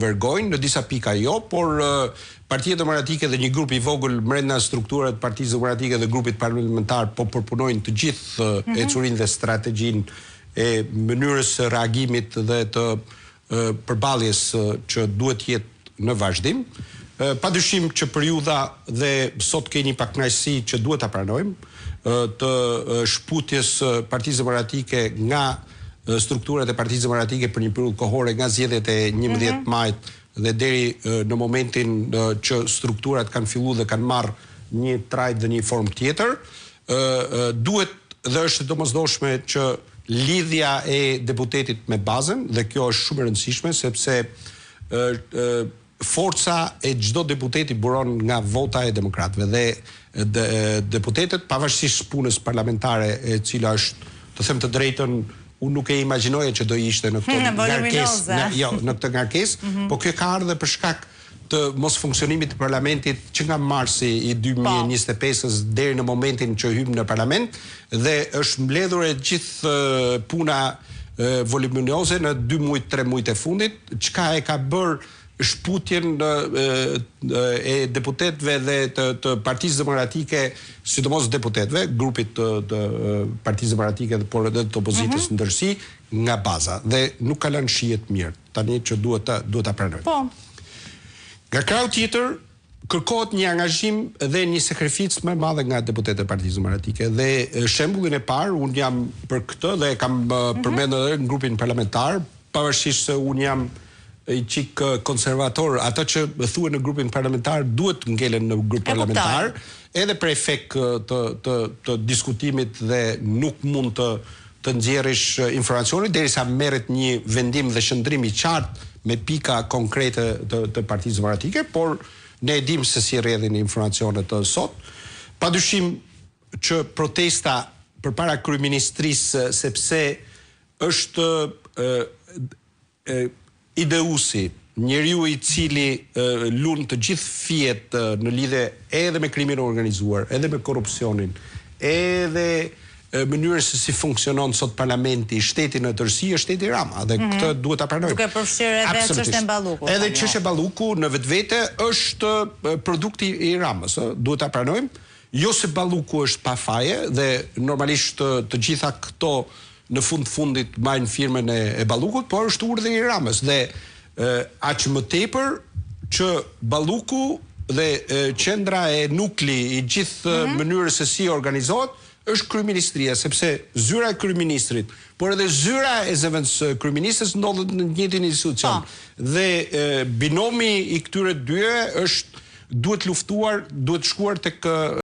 vergojnë, në disa pika jo, por Partia Demokratike dhe një grup i vogël brenda strukturave të Partisë Demokratike dhe grupit parlamentar po përpunojnë të gjithë ecurinë dhe strategjinë e mënyrës së reagimit dhe të përballjes që duhet jetë në vazhdim. Padyshim që periudha dhe sot keni pak kënaqësi që duhet ta pranojmë të shputjes Partisë Demokratike nga strukturat e Partisë Demokratike për një periudhë kohore nga zgjedhjet e 11 majit dhe deri në momentin që strukturat kanë filluar dhe kanë marrë një trajt dhe një formë tjetër, duhet dhe është domosdoshme që lidhja e deputetit me bazën, dhe kjo është shumë e rëndësishme sepse forca e çdo deputeti buron nga vota e demokratëve dhe deputetët pavarësisht punës parlamentare e cila është, të them të drejtën, unë nuk e imagjinoja që do ishte në këtë ngarkesë, në këtë ngarkesë, po kjo ka ardhur për shkak të mos funksionimit të parlamentit që nga marsi i 2025-s deri në momentin që hym në parlament dhe është mbledhur e gjithë puna voluminioze në 2 muaj, 3 muajt e fundit, çka e ka bërë shputjen e deputetëve dhe të Partisë Demokratike, sidomos deputetëve, grupit të Partisë Demokratike por edhe të opozitës ndërsi, nga baza. Dhe nuk ka lënë shije të mirë, tani që duhet ta pranojmë. Po. Nga krau tjetër, kërkohet një angazhim dhe një sakrificë më e madhe nga deputetët e Partisë Demokratike. Dhe shembullin e parë, unë jam për këtë dhe kam përmendur edhe në grupin parlamentar, pavarësisht se unë jam i qik konservator, ata që thuhen në grupin parlamentar duhet ngelen në grup parlamentar, edhe për efekt të diskutimit dhe nuk mund të nxjerrësh informacione derisa merret një vendim dhe shëndrim i qartë me pika konkrete të Partisë Demokratike, por ne e dim se si rrjedhin informacionet sot. Padyshim që protesta përpara kryeministrisë sepse është ideusi, njeriu i cili lun të gjithë fijet në lidhje edhe me krimin e organizuar, edhe me korrupsionin, edhe mënyrën se si funksionon sot parlamenti, shteti në tërësi, është shteti Rama, dhe këtë duhet ta pranojmë. Duke përfshirë edhe çështën e Ballukut. Edhe çështja e Balluku në vetvete është produkti i Ramës, duhet ta pranojmë. Jo se Balluku është pa faje dhe normalisht të gjitha këto në fundit marrin firmën e Ballukut, por është urdhri i Ramës dhe aq më tepër që Balluku dhe qendra e nukli i gjithë mënyrës se si organizohet është kryeministria, sepse zyra e kryeministrit, por edhe zyra e zëvendës kryeministës ndodhet në të njëjtin institucion. Dhe binomi i këtyre dyre duhet luftuar, duhet shkuar tek